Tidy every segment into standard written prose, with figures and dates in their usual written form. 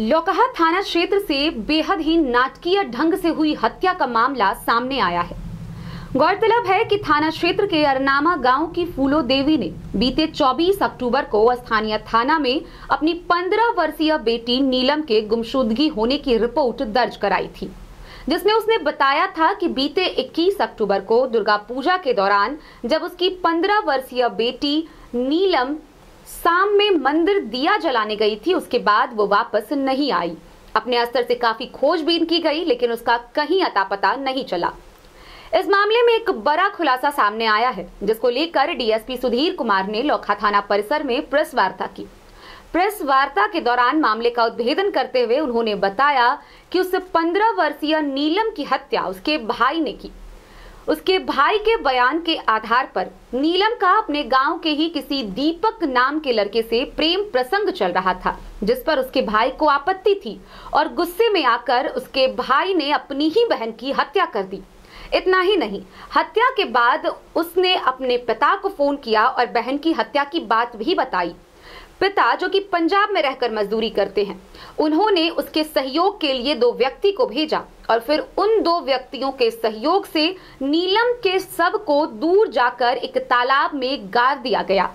लोकहा थाना क्षेत्र से बेहद ही नाटकीय ढंग से हुई हत्या का मामला सामने आया है। गौरतलब है कि थाना क्षेत्र के अरनामा गांव की फूलो देवी ने बीते 24 अक्टूबर को स्थानीय थाना में अपनी 15 वर्षीय बेटी नीलम के गुमशुदगी होने की रिपोर्ट दर्ज कराई थी, जिसमें उसने बताया था कि बीते 21 अक्टूबर को दुर्गा पूजा के दौरान जब उसकी 15 वर्षीय बेटी नीलम शाम में मंदिर दिया जलाने गई थी, उसके बाद वो वापस नहीं आई। अपने स्तर से काफी खोजबीन की गई, लेकिन उसका कहीं अता पता नहीं चला। इस मामले में एक बड़ा खुलासा सामने आया है, जिसको लेकर डीएसपी सुधीर कुमार ने लोकहा थाना परिसर में प्रेस वार्ता की। प्रेस वार्ता के दौरान मामले का उद्भेदन करते हुए उन्होंने बताया कि उस 15 वर्षीय नीलम की हत्या उसके भाई ने की। उसके भाई के बयान के आधार पर नीलम का अपने गांव के ही किसी दीपक नाम के लड़के से प्रेम प्रसंग चल रहा था, जिस पर उसके भाई को आपत्ति थी और गुस्से में आकर उसके भाई ने अपनी ही बहन की हत्या कर दी। इतना ही नहीं, हत्या के बाद उसने अपने पिता को फोन किया और बहन की हत्या की बात भी बताई। पिता, जो कि पंजाब में रहकर मजदूरी करते हैं, उन्होंने उसके सहयोग के लिए 2 व्यक्ति को भेजा और फिर उन 2 व्यक्तियों के सहयोग से नीलम के शव को दूर जाकर एक तालाब में गाड़ दिया गया।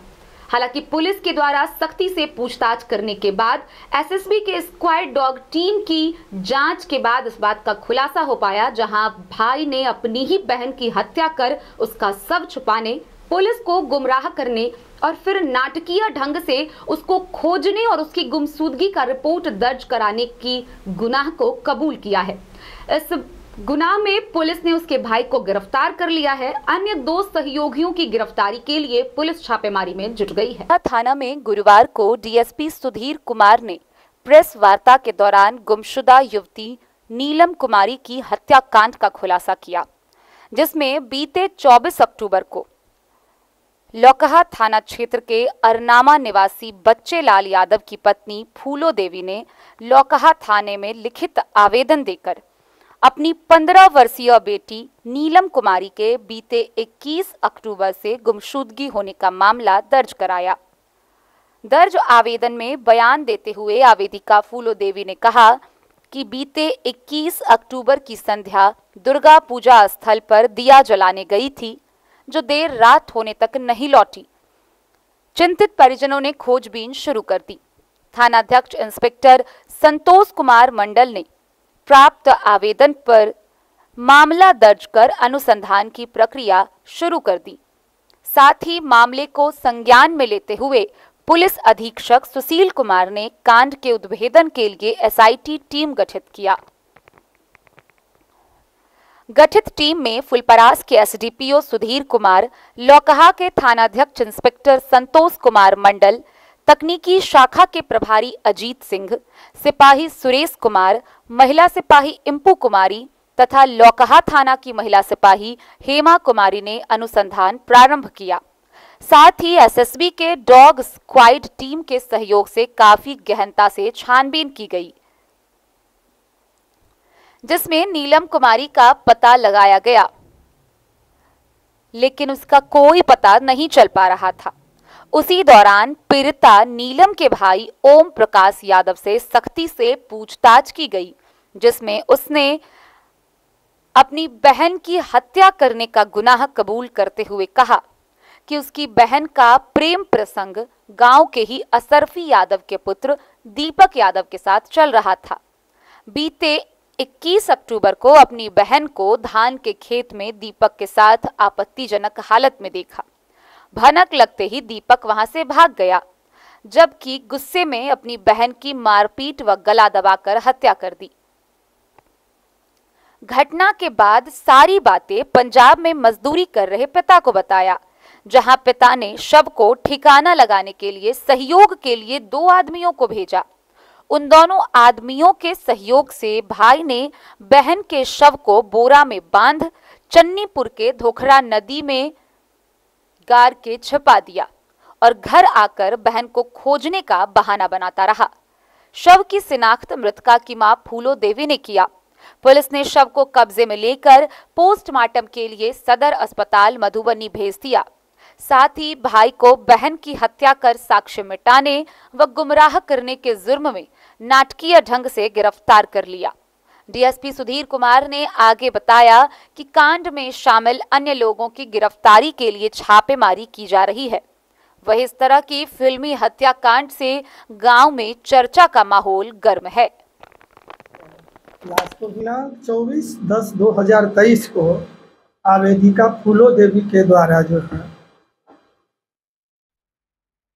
हालांकि पुलिस के द्वारा सख्ती से पूछताछ करने के बाद एसएसबी के स्क्वाड डॉग टीम की जांच के बाद इस बात का खुलासा हो पाया, जहां भाई ने अपनी ही बहन की हत्या कर उसका शव छुपाने, पुलिस को गुमराह करने और फिर नाटकीय ढंग से उसको खोजने और उसकी गुमशुदगी का रिपोर्ट दर्ज कराने की गुनाह को कबूल किया है। इस गुनाह में पुलिस ने उसके भाई को गिरफ्तार कर लिया है। अन्य 2 सहयोगियों की गिरफ्तारी के लिए पुलिस छापेमारी में जुट गई है। थाना में गुरुवार को डीएसपी सुधीर कुमार ने प्रेस वार्ता के दौरान गुमशुदा युवती नीलम कुमारी की हत्याकांड का खुलासा किया, जिसमें बीते 24 अक्टूबर को लोकहा थाना क्षेत्र के अरनामा निवासी बच्चे लाल यादव की पत्नी फूलो देवी ने लोकहा थाने में लिखित आवेदन देकर अपनी 15 वर्षीय बेटी नीलम कुमारी के बीते 21 अक्टूबर से गुमशुदगी होने का मामला दर्ज कराया। दर्ज आवेदन में बयान देते हुए आवेदिका फूलो देवी ने कहा कि बीते 21 अक्टूबर की संध्या दुर्गा पूजा स्थल पर दिया जलाने गई थी, जो देर रात होने तक नहीं लौटी। चिंतित परिजनों ने खोजबीन शुरू कर दी। थानाध्यक्ष इंस्पेक्टर संतोष कुमार मंडल ने प्राप्त आवेदन पर मामला दर्ज कर अनुसंधान की प्रक्रिया शुरू कर दी। साथ ही मामले को संज्ञान में लेते हुए पुलिस अधीक्षक सुशील कुमार ने कांड के उद्भेदन के लिए एसआईटी टीम गठित किया। गठित टीम में फुलपरास के एसडीपीओ सुधीर कुमार, लोकहा के थानाध्यक्ष इंस्पेक्टर संतोष कुमार मंडल, तकनीकी शाखा के प्रभारी अजीत सिंह, सिपाही सुरेश कुमार, महिला सिपाही इंपू कुमारी तथा लोकहा थाना की महिला सिपाही हेमा कुमारी ने अनुसंधान प्रारंभ किया। साथ ही एसएसबी के डॉग स्क्वाड टीम के सहयोग से काफी गहनता से छानबीन की गई, जिसमें नीलम कुमारी का पता लगाया गया, लेकिन उसका कोई पता नहीं चल पा रहा था। उसी दौरान पीड़िता नीलम के भाई ओम प्रकाश यादव से सख्ती से पूछताछ की गई, जिसमें उसने अपनी बहन की हत्या करने का गुनाह कबूल करते हुए कहा कि उसकी बहन का प्रेम प्रसंग गांव के ही असरफी यादव के पुत्र दीपक यादव के साथ चल रहा था। बीते 21 अक्टूबर को अपनी बहन को धान के खेत में दीपक के साथ आपत्तिजनक हालत में देखा। भनक लगते ही दीपक वहां से भाग गया, जबकि गुस्से में अपनी बहन की मारपीट व गला दबाकर हत्या कर दी। घटना के बाद सारी बातें पंजाब में मजदूरी कर रहे पिता को बताया, जहां पिता ने शव को ठिकाना लगाने के लिए सहयोग के लिए 2 आदमियों को भेजा। उन दोनों आदमियों के सहयोग से भाई ने बहन के शव को बोरा में बांध चन्नीपुर के धोखरा नदी में गाड़ के छिपा दिया और घर आकर बहन को खोजने का बहाना बनाता रहा। शव की शिनाख्त मृतका की मां फूलो देवी ने किया। पुलिस ने शव को कब्जे में लेकर पोस्टमार्टम के लिए सदर अस्पताल मधुबनी भेज दिया। साथ ही भाई को बहन की हत्या कर साक्ष्य मिटाने व गुमराह करने के जुर्म में नाटकीय ढंग से गिरफ्तार कर लिया। डीएसपी सुधीर कुमार ने आगे बताया कि कांड में शामिल अन्य लोगों की गिरफ्तारी के लिए छापेमारी की जा रही है। वही इस तरह की फिल्मी हत्याकांड से गांव में चर्चा का माहौल गर्म है। लास्ट को दिनांक 24/10/2023 को आवेदिका फूलो देवी के द्वारा जो है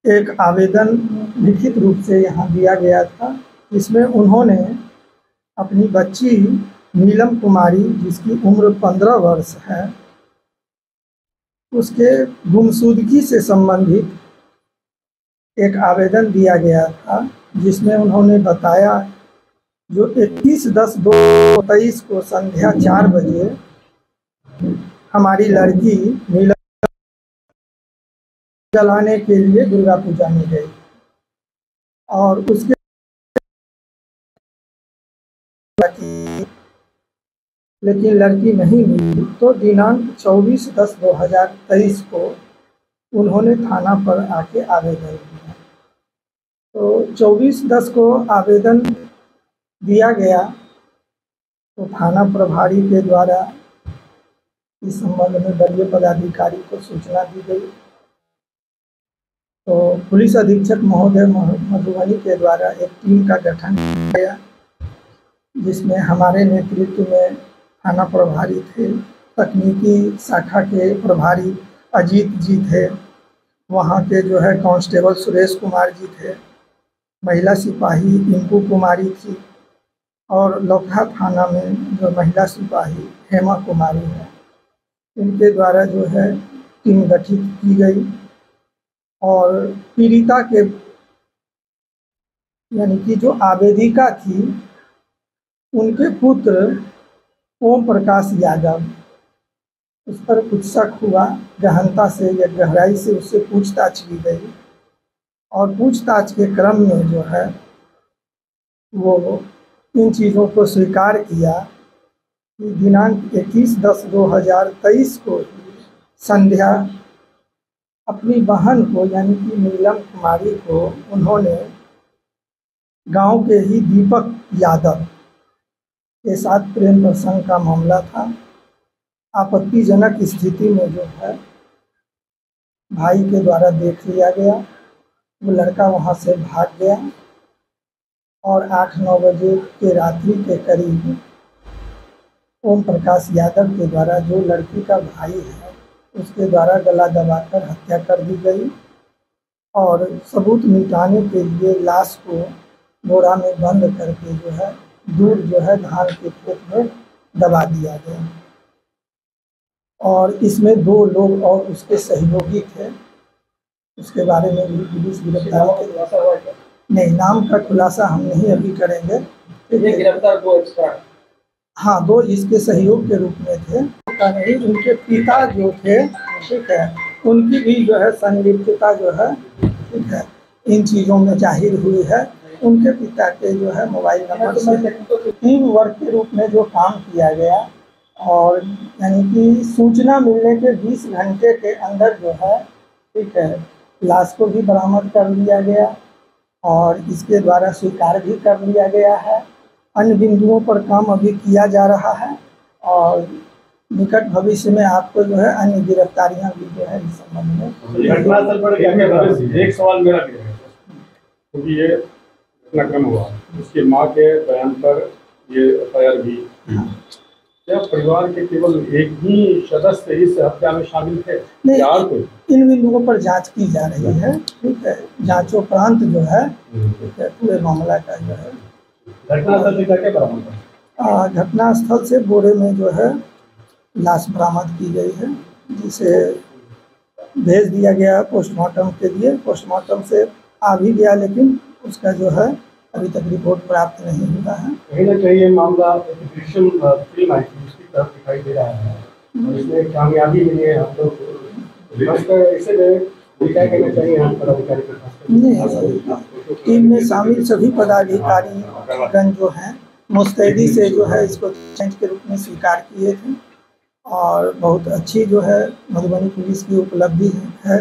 एक आवेदन लिखित रूप से यहाँ दिया गया था, जिसमें उन्होंने अपनी बच्ची नीलम कुमारी, जिसकी उम्र 15 वर्ष है, उसके गुमशुदगी से संबंधित एक आवेदन दिया गया था, जिसमें उन्होंने बताया जो 21/10/2023 को संध्या 4 बजे हमारी लड़की नीलम जलाने के लिए दुर्गा पूजा में गई और उसके लेकिन लड़की नहीं मिली। तो दिनांक 24/10/2023 को उन्होंने थाना पर आके आवेदन दिया। तो 24/10 को आवेदन दिया गया तो थाना प्रभारी के द्वारा इस संबंध में वरीय पदाधिकारी को सूचना दी गई। तो पुलिस अधीक्षक महोदय मधुबनी के द्वारा एक टीम का गठन किया गया, जिसमें हमारे नेतृत्व में थाना प्रभारी थे, तकनीकी शाखा के प्रभारी अजीत जी थे, वहाँ के जो है कांस्टेबल सुरेश कुमार जी थे, महिला सिपाही इंकू कुमारी थी और लौकहा थाना में जो महिला सिपाही हेमा कुमारी है, इनके द्वारा जो है टीम गठित की गई और पीड़िता के यानी कि जो आवेदिका थी उनके पुत्र ओम प्रकाश यादव, उस पर कुछ शक हुआ, गहनता से या गहराई से उससे पूछताछ की गई और पूछताछ के क्रम में जो है वो इन चीज़ों को स्वीकार किया कि दिनांक 21/10/2023 को संध्या अपनी बहन को यानी कि नीलम कुमारी को उन्होंने गांव के ही दीपक यादव के साथ प्रेम प्रसंग का मामला था। आपत्तिजनक स्थिति में जो है भाई के द्वारा देख लिया गया, वो लड़का वहां से भाग गया और 8-9 बजे के रात्रि के करीब ओम प्रकाश यादव के द्वारा, जो लड़की का भाई है, उसके द्वारा गला दबाकर हत्या कर दी गई और सबूत मिटाने के लिए लाश को बोरा में बंद करके जो है दूर जो है धान के खेत में दबा दिया गया। और इसमें 2 लोग और उसके सहयोगी थे, उसके बारे में भी पुलिस गिरफ्तार नहीं, नाम का खुलासा हम नहीं अभी करेंगे। गिरफ्तार 2 एक्स्ट्रा, हाँ 2 इसके सहयोग के रूप में थे। उनके पिता जो थे, ठीक है, उनकी भी जो है संलिप्तता जो है, ठीक है, इन चीज़ों में जाहिर हुई है। उनके पिता के जो है मोबाइल नंबर से टीम वर्क के रूप में जो काम किया गया और यानी कि सूचना मिलने के 20 घंटे के अंदर जो है, ठीक है, लाश को भी बरामद कर लिया गया और इसके द्वारा स्वीकार भी कर लिया गया है। अन्य बिंदुओं पर काम अभी किया जा रहा है और निकट भविष्य में आपको जो है अन्य गिरफ्तारियां भी जो है इस संबंध में। घटनास्थल पर एक सवाल मेरा भी है, क्योंकि ये घटनाक्रम हुआ, उसके माँ के बयान पर ये एफआईआर भी, क्या परिवार के केवल एक ही सदस्य इस हत्या में शामिल थे? नहीं, इन बिंदुओं पर जांच की जा रही है, ठीक है, जांचोपरांत जो है, ठीक है, पूरे मामला का जो है घटनास्थल से क्या बरामद? घटनास्थल से बोरे में जो है लाश बरामद की गई है, जिसे भेज दिया गया पोस्टमार्टम के लिए। पोस्टमार्टम से आ भी गया, लेकिन उसका जो है अभी तक रिपोर्ट प्राप्त नहीं हुआ है। कहीं ना कहीं ये मामला फिल्म आई थी उसकी तरफ दिखाई दे रहा है, इसमें कामयाबी मिली है। हम लोग क्या कहना चाहिए हम पदाधिकारी को? टीम में शामिल सभी पदाधिकारी गण जो हैं मुस्तैदी से जो है इसको चेंज के रूप में स्वीकार किए थे और बहुत अच्छी जो है मधुबनी पुलिस की उपलब्धि है।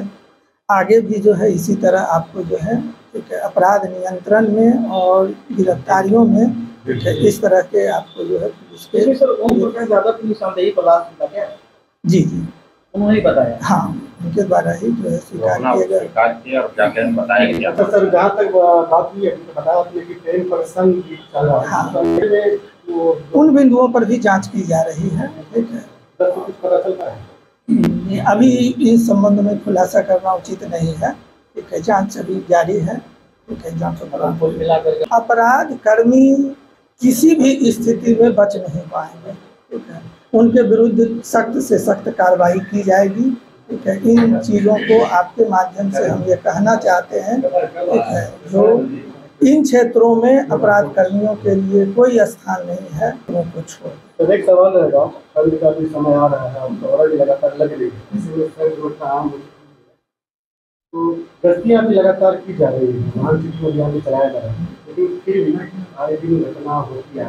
आगे भी जो है इसी तरह आपको जो है ठीक है अपराध नियंत्रण में और गिरफ्तारियों में ठीक है इस तरह के आपको जो है पुलिस के ज़्यादा निशानदेही तलाश था क्या? जी उन्होंने ही बताया। हाँ, उनके द्वारा ही जो है स्वीकार किया और क्या बताया गया। तो सर जहाँ तक बात हुई बताया आपने कि 10% चल रहा है। हाँ, उन बिंदुओं पर भी जांच की जा रही है। ठीक है, कुछ पता चल रहा है अभी इस संबंध में खुलासा करना उचित नहीं है। ठीक है, जांच अभी जारी है। ठीक है, जांच अपराध कर्मी किसी भी स्थिति में बच नहीं पाएंगे। ठीक है, उनके विरुद्ध सख्त से सख्त कार्रवाई की जाएगी। ठीक है, इन चीज़ों को आपके माध्यम से हम ये कहना चाहते हैं। ठीक है, जो इन क्षेत्रों में अपराध कर्मियों के लिए कोई स्थान नहीं है, वो कुछ हो। तो एक सवाल रहेगा, ठंड का भी समय आ रहा है और लगातार लग रही है, इसलिए तो गश्तियाँ भी लगातार की जा रही है, मानसिक अभियान भी चलाया जा रहा है, लेकिन फिर भी आए दिन घटना होती है।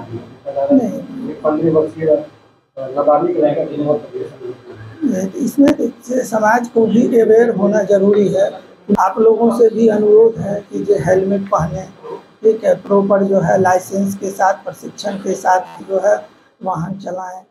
15 वर्षीय नाबालिग इसमें समाज को भी अवेयर होना जरूरी है। आप लोगों से भी अनुरोध है कि जो हेलमेट पहने। ठीक है, प्रॉपर जो है लाइसेंस के साथ प्रशिक्षण के साथ जो है वाहन चलाएं।